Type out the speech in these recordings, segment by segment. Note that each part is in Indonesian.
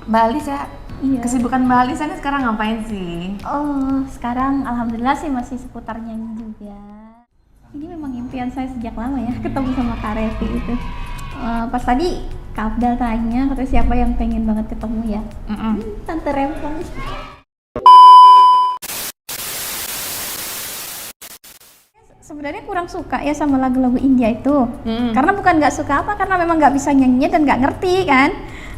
Mbak Alisa, Iya. kesibukan Mbak Alisa nih sekarang ngapain sih? Oh, sekarang alhamdulillah sih masih seputar nyanyi juga. Ini memang impian saya sejak lama ya, ketemu sama Kak Revi itu. Pas tadi Kak Abdal tanya, katanya siapa yang pengen banget ketemu ya? Tante Rempong. Sebenarnya kurang suka ya sama lagu-lagu India itu. Karena bukan nggak suka apa, karena memang nggak bisa nyanyinya dan nggak ngerti kan.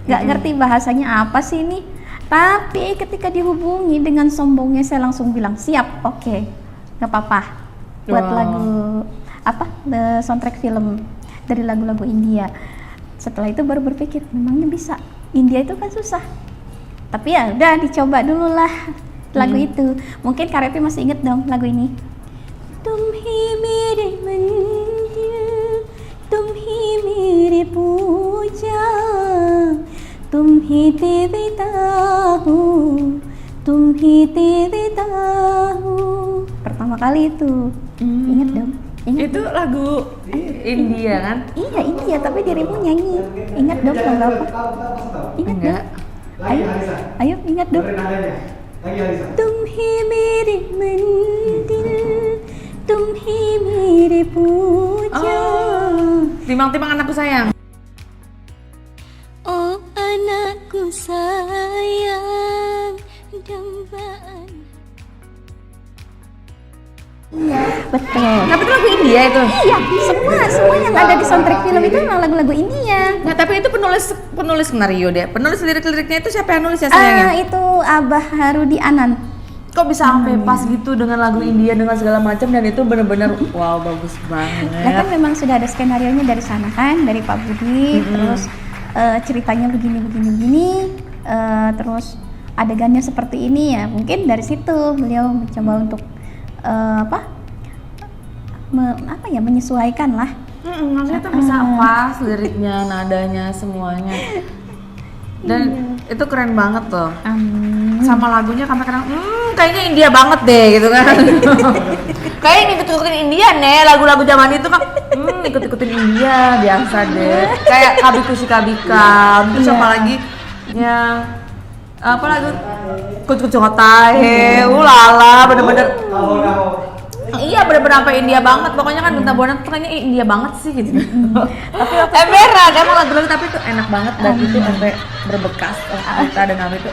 Nggak ngerti bahasanya apa sih ini. Tapi ketika dihubungi dengan sombongnya saya langsung bilang siap, oke, nggak apa-apa. Buat lagu apa, the soundtrack film dari lagu-lagu India. Setelah itu baru berpikir memangnya bisa. India itu kan susah. Tapi ya udah dicoba dulu lah lagu itu. Mungkin Kak Revi masih inget dong lagu ini. तुम ही मेरे मंदिर, तुम ही मेरे पूजा, तुम ही देवता हो, तुम ही देवता हो. Pertama kali itu, ingat dong? Ingat Itu dong? lagu India kan? Iya India, tapi dirimu nyanyi. Ingat dong lagu apa? Ingat Enggak. dong? Ayo ingat dong. तुम ही मेरे मंदिर, तुम ही मेरे पूजा. Timang-timang anakku sayang. Oh anakku sayang, dambaan. Iya, betul. Tapi itu lagu India itu. Iya, semua yang ada di soundtrack film itu memang lagu-lagu India. Nah, tapi itu penulis skenario deh. Penulis lirik-liriknya itu siapa yang nulis ya sayangnya? Itu Abah Harudi Anan. Kok bisa sampai pas gitu dengan lagu India dengan segala macam dan itu bener-bener wow bagus banget. Nah kan memang sudah ada skenarionya dari sana kan, dari Pak Budi, terus ceritanya begini, terus adegannya seperti ini ya, mungkin dari situ beliau mencoba untuk menyesuaikan lah. Maksudnya tuh bisa pas liriknya, nadanya, semuanya. Dan itu keren banget tuh. Sama lagunya kadang-kadang kayaknya India banget deh gitu kan. Kayak ngikut-ngikutin India nih, lagu-lagu zaman itu kan ikut-ikutin India biasa deh. Kayak Kabiku si Kabika, terus apa lagi yang apa lagu Kucuk Hotai, ulala bener-bener. Iya bener-bener sampai India banget, pokoknya kan Benta Buana tuh kayaknya India banget sih gitu. Tapi berat, emang lagu-lagu tapi itu enak banget dan itu sampai berbekas kita dan apa itu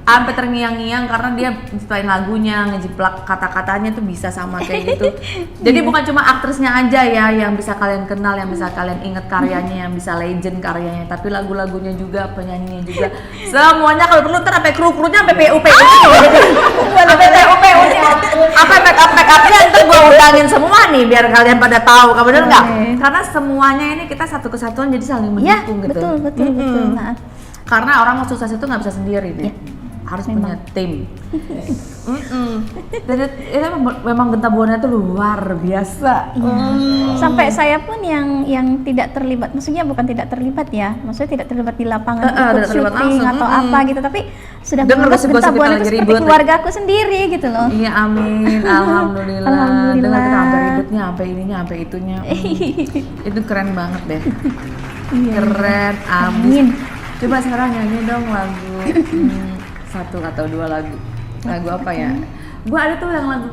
sampai terngiang-ngiang karena dia menciptain lagunya, ngejiplak kata-katanya tuh bisa sama kayak gitu. Jadi bukan cuma aktrisnya aja ya yang bisa kalian kenal, yang bisa kalian inget karyanya, yang bisa legend karyanya, tapi lagu-lagunya juga, penyanyinya juga. Semuanya kalau perlu ntar sampai kru-krunya sampai PU-PU. Sampai PU-PU-nya. Sampai make-up-nya ntar gua undangin semua nih biar kalian pada tahu, kamu bener nggak? Karena semuanya ini kita satu kesatuan jadi saling mendukung gitu. Betul. Nah. Karena orang mau sukses itu nggak bisa sendiri deh. Harus punya tim. Dan itu memang Genta Buana itu luar biasa. Sampai saya pun yang tidak terlibat, maksudnya bukan tidak terlibat ya, maksudnya tidak terlibat di lapangan ikut syuting atau apa gitu, tapi sudah menganggap Genta Buana itu seperti keluarga aku sendiri gitu loh. Iya amin, alhamdulillah. Dengar kita sampai ributnya, sampai ininya, sampai itunya. Itu keren banget deh. Keren, amin. Coba sekarang nyanyi dong lagu. Satu atau dua lagu apa ya? Gua ada tuh yang lagu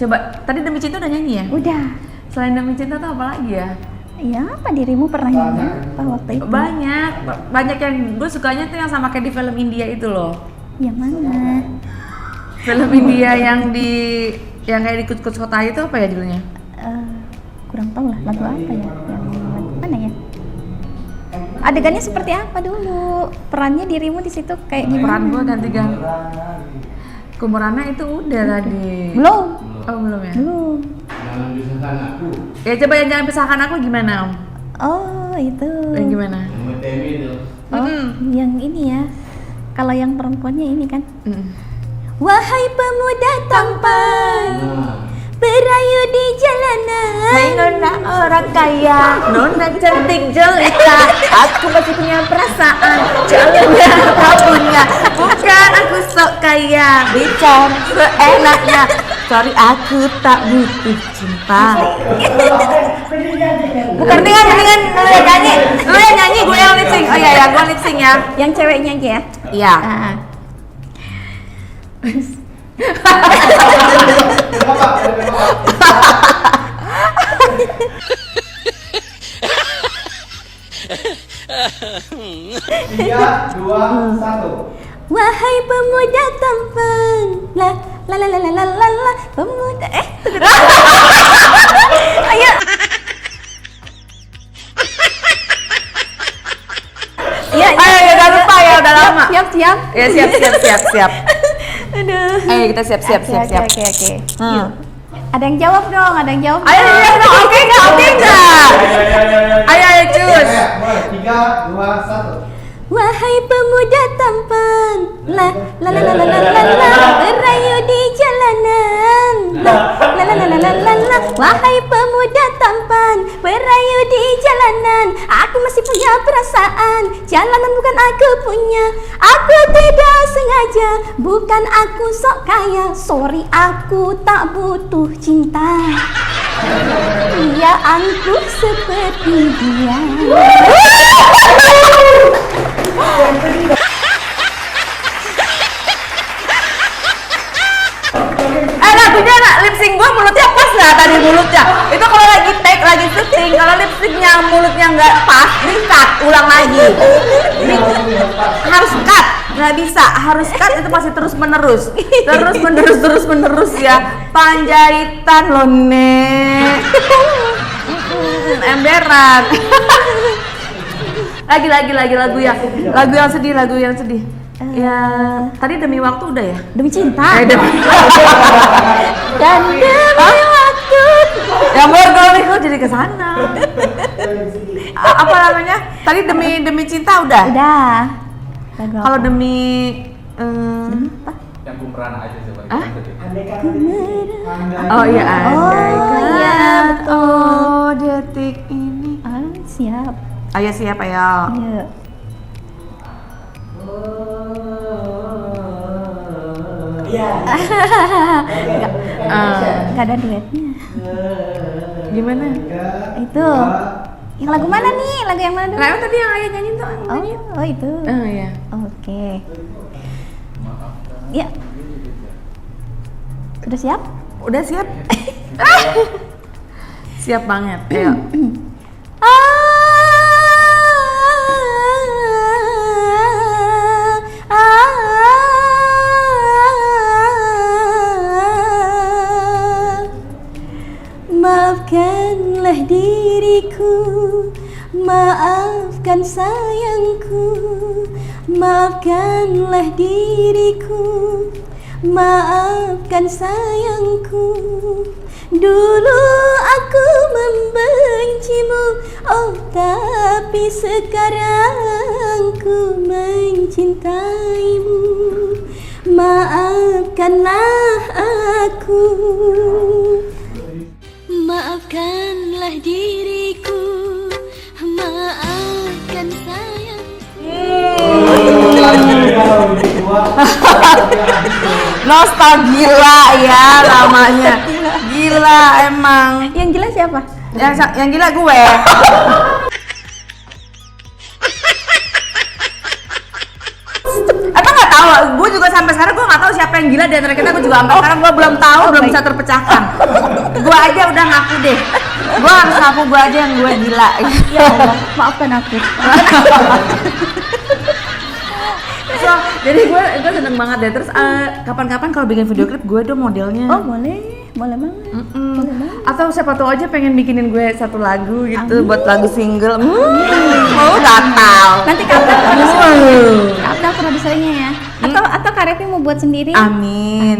coba tadi Demi Cinta udah nyanyi ya? Udah. Selain Demi Cinta tuh apa lagi ya? Ya apa dirimu pernah nyanyi apa waktu itu? Banyak yang gue sukanya tuh yang sama kayak di film India itu loh. Yang mana? Film India yang kayak di Kucuk Hotai itu apa ya judulnya? Kurang tahu lah lagu apa ya? Yang mana ya? Adegannya seperti apa dulu? Perannya dirimu di situ kayak gimana? Peran gue ganti-ganti. Kumurana itu udah tadi. Belum. Oh belum ya? Belum. Jangan pisahkan aku. Ya coba yang jangan pisahkan aku gimana Om? Oh itu. Yang gimana? Yang Temi itu. Oh yang ini ya. Kalau yang perempuannya ini kan. Wahai pemuda tampan, berayu di jalanan. Hai nona orang kaya, nona cantik jelita, aku masih punya perasaan, jalannya kau punya, bukan aku sok kaya, bicara seenaknya, sorry aku tak butuh cinta. Bukan mendingan lu yang nyanyi. Lu yang nyanyi, gue yang lip sync. Oh iya ya, gue lip sync ya. Yang ceweknya aja ya. Iya. Ah. Tiga, dua, satu. Wahai pemuda tampan, la la la la la la la, la pemuda ayo. Ya, Ayo, udah lupa ya, udah lama. Siap. Ya siap. Aduh. Ayo kita siap. Oke. Yuk. Ada yang jawab dong, Ayo, oke enggak? Ayo, cus. Mulai. Tiga, dua, satu. Wahai pemuda tampan, la la la la la la la, berayu di jalanan, la la la la la la la. Wahai pemuda tampan, berayu di jalanan, aku masih punya perasaan, jalanan bukan aku punya, aku tidak sengaja, bukan aku sok kaya, sorry aku tak butuh cinta. Iya, aku seperti dia. Lagunya lip sync gue mulutnya pas nggak tadi mulutnya? Itu kalau lagi take, lagi syuting, kalau lip syncnya mulutnya nggak pas, ini cut, ulang lagi. Ini harus cut, nggak bisa, harus cut itu pasti terus menerus ya. Panjaitan loh nek, emberan. Lagu yang sedih. Ya, tadi demi waktu udah ya? Demi cinta. Dan demi waktu. yang bergolek kok jadi kesana. Apa namanya? Tadi demi cinta udah. Udah. Lagu Kalau apa? demi Yang kumerana aja coba. ah? Oh iya, andai Oh, iya, betul. Oh, detik ini. Ah, siap. Ayo siap ayo. Iya. Gak ada duetnya. Gimana? Itu. Yang lagu mana nih? Lagu yang mana dulu? Nah, tadi yang ayah nyanyi tuh. Oh itu. Oh iya. Oke. Ya. Udah siap? Udah siap? Siap banget. Ayo. Maafkanlah diriku, maafkan sayangku, maafkanlah diriku, maafkan sayangku. Dulu aku membencimu, oh tapi sekarang ku mencintaimu. Maafkanlah aku. Maafkanlah diriku, maafkan sayangku. Nostalgia ya namanya. Gila emang. Yang gila siapa? Yang gila gue. Emang nggak tahu. Gue juga sampai sekarang gue nggak tahu siapa yang gila di antara kita. Gue juga sampai sekarang gue belum tahu, belum bisa terpecahkan. Gue aja udah ngaku deh. Gue harus ngaku gue aja yang gue gila. Ya Allah, maafkan aku. So, jadi gue seneng banget deh. Terus kapan-kapan kalau bikin video klip gue dong modelnya. Oh boleh banget. Boleh banget. Atau siapa tahu aja pengen bikinin gue satu lagu gitu. Buat lagu single. Mau gatal. Nanti Kapta produsernya ya. Atau Kak Revi mau buat sendiri? Amin.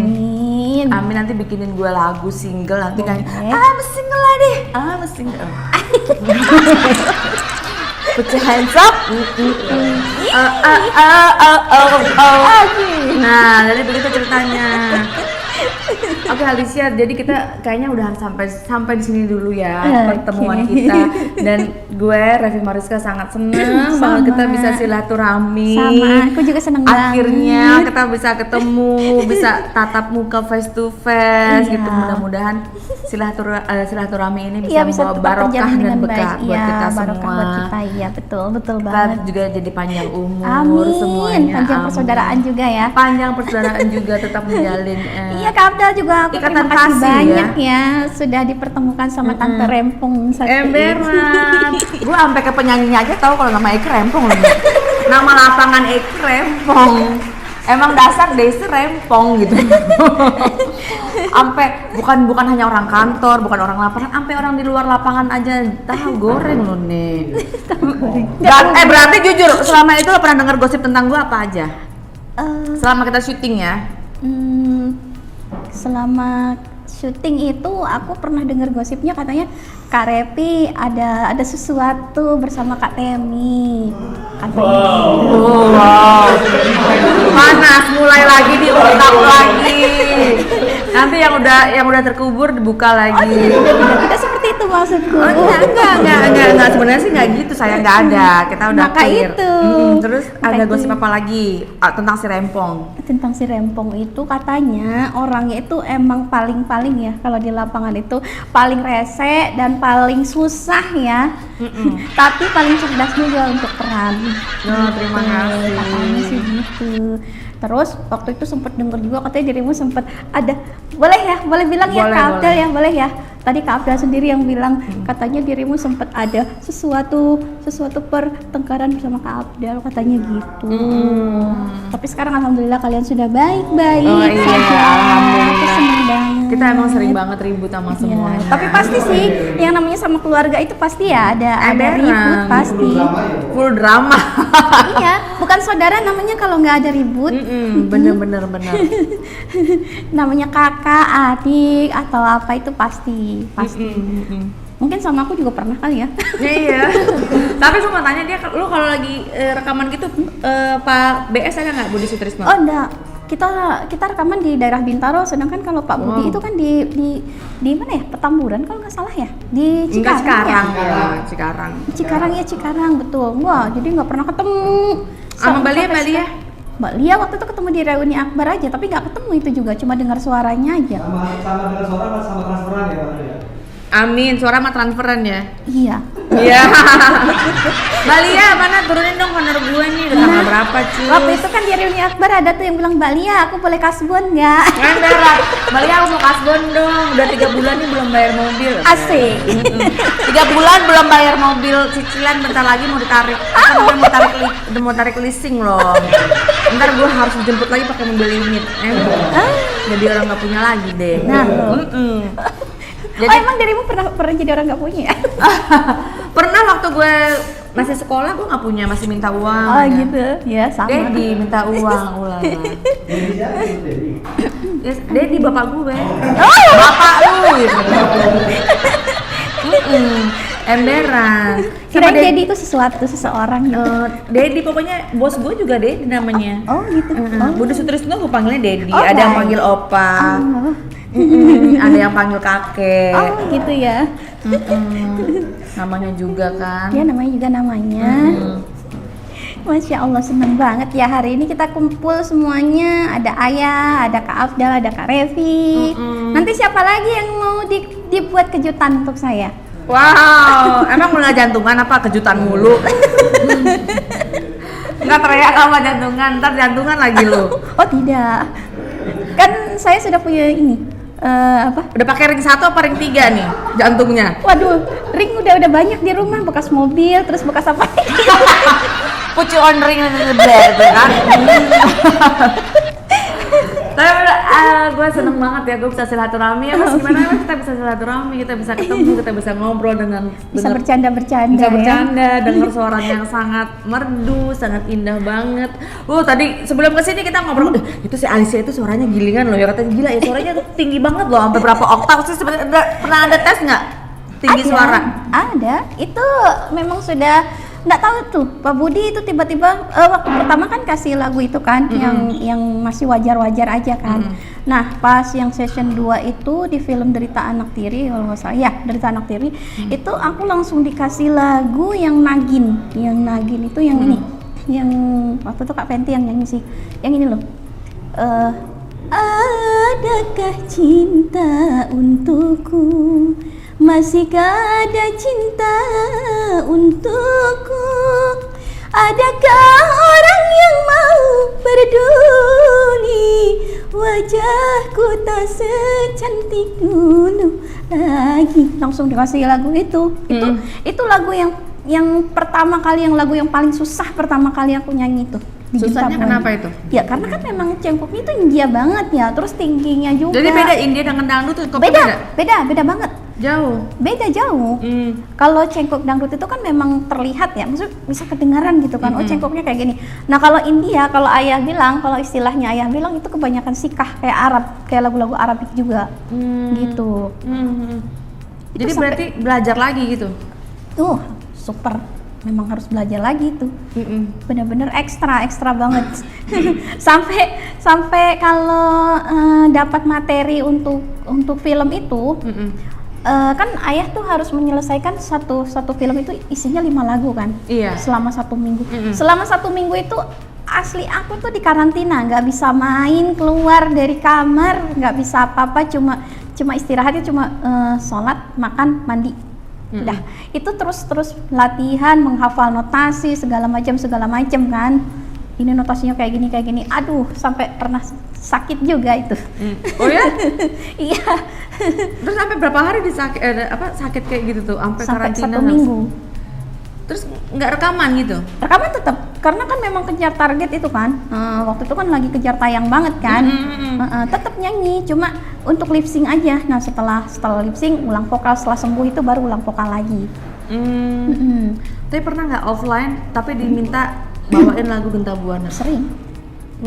Nanti bikinin gue lagu single nanti kan. Single lah deh. Single. Put your hands up. Nah, jadi begitu ceritanya. Oke Alicia, jadi kita kayaknya udah sampai di sini dulu ya pertemuan Oke. kita. Dan gue Revi Mariska sangat senang Sama. banget kita bisa silaturahmi. Sama, aku juga senang Akhirnya banget. kita bisa ketemu, bisa tatap muka face to face Iya. gitu. Mudah-mudahan silaturahmi ini Iya, bisa bisa membawa tetap barokah terjalin dan dengan berkah baik. buat Iya, kita barokah semua. buat kita. Iya, betul Kita banget. juga jadi panjang umur Amin. semuanya. Panjang Amin. persaudaraan juga ya. Panjang persaudaraan juga tetap menjalin. Iya, Kak Abdal juga aku Ikatan terima kasih kasih banyak ya sudah dipertemukan sama Tante Rempong satu ini. Emberan. Gue sampai ke penyanyinya aja tahu kalau nama Eki Rempong loh. Nama lapangan Eki Rempong. Emang dasar desa Rempong gitu. Sampai bukan hanya orang kantor, bukan orang lapangan, sampai orang di luar lapangan aja tahu goreng loh nih. Dan berarti jujur selama itu lo pernah dengar gosip tentang gue apa aja? Selama kita syuting ya. Selama syuting itu aku pernah dengar gosipnya katanya Kak Revi ada sesuatu bersama Kak Temi. Katanya. Wow. Panas mulai lagi diungkap lagi. Nanti yang udah terkubur dibuka lagi. Tidak seperti itu maksudku. Oh, enggak. Sebenarnya sih enggak gitu, saya enggak ada. Kita udah Maka clear. itu. Terus Maka ada itu. gosip apa lagi tentang si Rempong? Tentang si Rempong itu katanya orangnya itu emang paling ya kalau di lapangan itu paling rese dan paling susah ya. Tapi paling cerdas juga untuk peran. Oh, terima kasih. Katanya sih gitu. Terus waktu itu sempat denger juga katanya dirimu sempat ada boleh bilang ya Boleh, Kak Abdal boleh. ya boleh ya. Tadi Kak Abdal sendiri yang bilang katanya dirimu sempat ada sesuatu pertengkaran bersama Kak Abdal katanya gitu. Tapi sekarang alhamdulillah kalian sudah baik-baik Oh iya, saja. alhamdulillah. Aku senang banget. Kita emang sering banget ribut sama Iya, semuanya. tapi pasti sih yang namanya sama keluarga itu pasti ya ada Emberan. ribut pasti. Full drama. Iya, bukan saudara namanya kalau nggak ada ribut. Bener. Namanya kakak, adik atau apa itu pasti. Mungkin sama aku juga pernah kali ya. Iya. Tapi gue mau tanya dia, lu kalau lagi rekaman gitu, Pak BS ada nggak Budi Sutrisno? Oh enggak, kita rekaman di daerah Bintaro, sedangkan kalau Pak Budi itu kan di mana ya, Petamburan kalau nggak salah ya, di Enggak Cikarang Cikarang. ya. Cikarang betul. Wah, jadi nggak pernah ketemu. Sama Mbak Lia? Mbak Lia waktu itu ketemu di reuni Akbar aja, tapi nggak ketemu itu juga, cuma dengar suaranya aja. Sama dengan suara sama transferan ya Pak ya. Amin, suara mah transferan ya. Iya. Iya. Mbak Lia, mana turunin dong honor gue nih, udah tanggal berapa cuy? Waktu itu kan di reuni Akbar ada tuh yang bilang, Mbak Lia, aku boleh kasbon nggak? Emberan, Mbak Lia aku mau kasbon dong, udah 3 bulan nih belum bayar mobil. Asik. 3 bulan belum bayar mobil, cicilan bentar lagi mau ditarik. Kan udah mau tarik leasing loh. Ntar gue harus dijemput lagi pakai mobil unit. Jadi orang nggak punya lagi deh. Nah, Jadi emang dirimu pernah jadi orang nggak punya? pernah waktu gue masih sekolah gue nggak punya, masih minta uang. Oh ya. gitu, ya sama. Dedi minta uang, ulala. Jadi siapa itu Dedi? Yes, Dedi bapak gue. Bapak lu gitu. Emberan. Kirain Dedi itu seseorang gitu. Dedi pokoknya bos gue juga Dedi namanya. Oh gitu. Budi Sutrisno gue panggilnya Dedi. Oh, Ada yang baik. panggil opa. Oh. Ada yang panggil kakek. Oh gitu ya. Namanya juga kan. Ya namanya juga namanya. Masya Allah, seneng banget ya hari ini kita kumpul semuanya. Ada Ayah, ada Kak Abdal, ada Kak Revi. Nanti siapa lagi yang mau dibuat kejutan untuk saya? Wow, emang mulai jantungan apa kejutan mulu? Nggak teriak sama jantungan, ntar jantungan lagi lo. Oh tidak, kan saya sudah punya ini apa? Udah pakai ring 1 apa ring 3 nih jantungnya? Waduh, ring udah banyak di rumah, bekas mobil, terus bekas apa? Put you on ring in the bed, kan? Tapi gue seneng banget ya, gue bisa silaturahmi ya Mas. Gimana Mas, kita bisa silaturahmi, kita bisa ketemu, kita bisa ngobrol dengan Bisa denger- bercanda-bercanda bisa ya. bercanda, dengar suara yang sangat merdu, sangat indah banget. Tadi sebelum kesini kita ngobrol, itu si Alicia itu suaranya gilingan loh ya, katanya gila ya suaranya tuh tinggi banget loh, sampai berapa oktav sih sebenarnya. Pernah ada tes nggak tinggi Ada, suara? Ada, itu memang sudah nggak tahu tuh Pak Budi itu tiba-tiba waktu pertama kan kasih lagu itu kan yang masih wajar-wajar aja kan. Nah pas yang session 2 itu di film Derita Anak Tiri kalau nggak salah ya, Derita Anak Tiri itu aku langsung dikasih lagu yang Nagin itu yang ini, yang waktu itu Kak Fenty yang nyanyi sih, yang ini loh. Adakah cinta untukku? Masihkah ada cinta untukku? Adakah orang yang mau peduli? Wajahku tak secantik dulu lagi. Langsung dikasih lagu itu. Itu lagu yang pertama kali, lagu yang paling susah pertama kali aku nyanyi itu. Susahnya kenapa itu? Ya karena kan memang cengkoknya itu India banget ya, terus tingginya juga. Jadi beda India dengan dangdut tuh? Beda banget. Jauh? Beda jauh. Kalau cengkok dangdut itu kan memang terlihat ya, maksudnya bisa kedengaran gitu kan, oh cengkoknya kayak gini. Nah kalau India, kalau ayah bilang, kalau istilahnya ayah bilang itu kebanyakan sikah, kayak Arab, kayak lagu-lagu Arabik juga gitu. Jadi berarti belajar lagi gitu? Super. Memang harus belajar lagi tuh, bener-bener ekstra banget. sampai kalau dapat materi untuk film itu, kan ayah tuh harus menyelesaikan satu film itu isinya 5 lagu kan, selama 1 minggu. Selama 1 minggu itu asli aku tuh di karantina, nggak bisa main, keluar dari kamar, nggak bisa apa-apa, cuma istirahatnya cuma sholat, makan, mandi. Udah, itu terus latihan, menghafal notasi segala macam kan. Ini notasinya kayak gini. Aduh, sampai pernah sakit juga itu. Oh ya? Iya. Terus sampai berapa hari sakit kayak gitu tuh? Sampai karantina 1 minggu. Terus nggak rekaman gitu? Rekaman tetap, karena kan memang kejar target itu kan. Waktu itu kan lagi kejar tayang banget kan. Tetap nyanyi, cuma untuk lip sync aja. Nah setelah lip sync ulang vokal, setelah sembuh itu baru ulang vokal lagi. Tapi pernah nggak offline tapi diminta bawain lagu Genta Buana? Sering.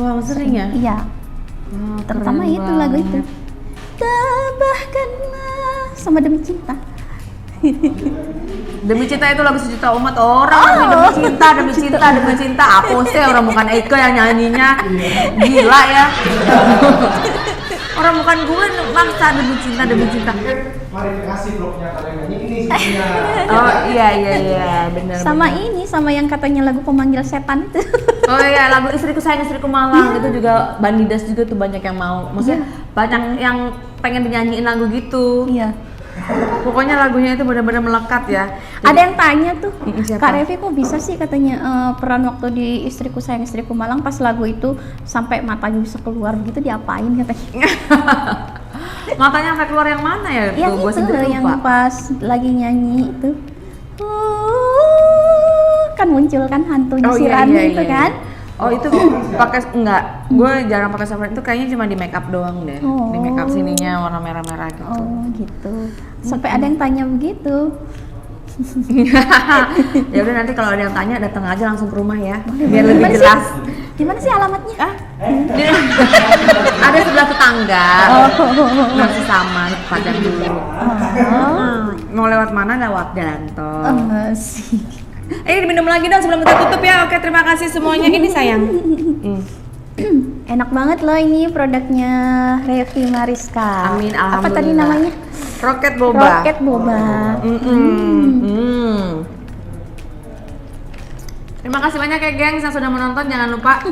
Wow, sering ya? Iya. Terutama itu lagu itu. Tabahkanlah sama Demi Cinta. Demi Cinta itu lagu sejuta umat orang. Demi cinta. Apa sih orang bukan Eka yang nyanyinya? Gila ya. Orang bukan gue maksa demi cinta. Marifikasi vlognya kalian nyanyi ini sebenarnya. Oh iya benar. Sama yang katanya lagu Pemanggil Setan itu. Oh iya, lagu Istriku Sayang Istriku Malang itu juga Bandidas juga tuh banyak yang mau. Maksudnya banyak yang pengen dinyanyiin lagu gitu. Iya. Pokoknya lagunya itu benar-benar melekat ya. Jadi, ada yang tanya tuh, siapa? Kak Revi kok bisa sih katanya peran waktu di Istriku Sayang Istriku Malang pas lagu itu sampai matanya bisa keluar gitu, diapain katanya? Matanya sampai keluar yang mana ya? Yang Gua itu sendiri yang lupa. pas lagi nyanyi itu. Kan muncul kan hantunya si Rani itu kan. Oh itu pakai enggak? Gue jarang pakai saffron, itu kayaknya cuma di make up doang deh. Di make up sininya warna merah-merah gitu. Oh gitu. Sampai ada yang tanya begitu. Ya udah, nanti kalau ada yang tanya datang aja langsung ke rumah ya, biar lebih jelas. Gimana sih alamatnya? Ada sebelah tetangga. Masih sama, padang dulu. Mau lewat mana? Lewat jalan tol. Sih. Diminum lagi dong sebelum kita tutup ya. Oke, terima kasih semuanya. Ini sayang. Enak banget loh ini produknya Revi Mariska. Amin, Apa tadi alhamdulillah. namanya? Roket Boba. Roket Boba. Terima kasih banyak ya gengs yang sudah menonton. Jangan lupa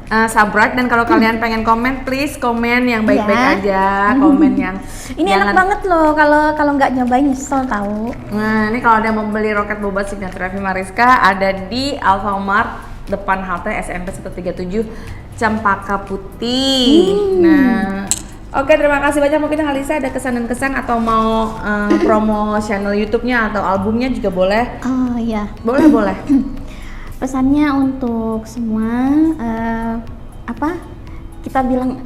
subscribe, dan kalau kalian pengen komen, please komen yang baik-baik aja. Komen yang ini enak banget loh, kalau nggak nyobain nyesel tahu. Nah, ini kalau ada yang mau beli Roket Boba signature Revi Mariska, ada di Alfamart depan halte SMP 137 Cempaka Putih. Nah, oke, terima kasih banyak. Mungkin Halisa ada kesan dan kesan atau mau promo channel YouTube-nya atau albumnya juga boleh. Oh iya. Boleh. Pesannya untuk semua kita bilang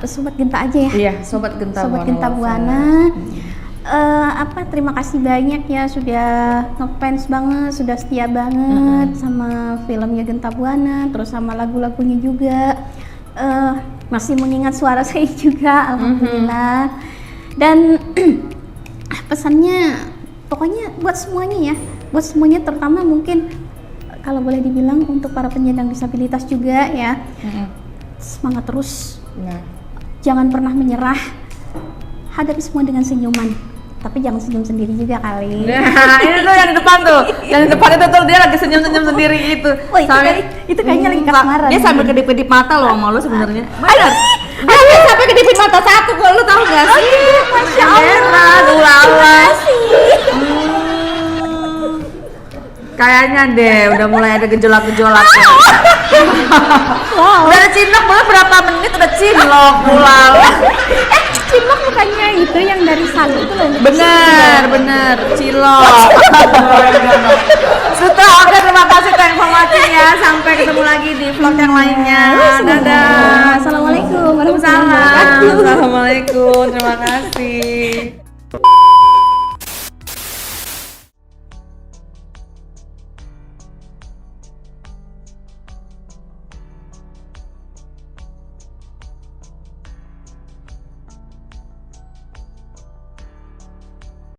sobat Genta aja ya. Iya, sobat Genta Buana. Terima kasih banyak ya sudah ngefans banget, sudah setia banget sama filmnya Genta Buana, terus sama lagu-lagunya juga. Masih mengingat suara saya juga, alhamdulillah. Dan pesannya pokoknya buat semuanya ya, buat semuanya, terutama mungkin kalau boleh dibilang untuk para penyandang disabilitas juga ya. Semangat terus. Nah. Jangan pernah menyerah. Hadapi semua dengan senyuman. Tapi jangan senyum sendiri juga kali. Nah, ini tuh yang di depan tuh. Yang di depan itu tuh dia lagi senyum-senyum sendiri itu. Oh, itu kayaknya lagi kasmaran. Dia sambil kedip-kedip mata loh sama lu sebenarnya. Benar. Dia sampai kedipin mata satu kok, lu tahu enggak sih? Masya Allah. Ulala. Kayaknya deh udah mulai ada gejolak-gejolaknya. Wow. Udah cinlok boleh berapa menit udah cinlok ulala. Cilok bukannya itu yang dari sagu itu loh. Bener, cilok. Sutra, oke, terima kasih atas informasinya. Sampai ketemu lagi di vlog yang lainnya. Dadah. Assalamualaikum warahmatullahi Waalaikumsalam. wabarakatuh. Assalamualaikum, terima kasih.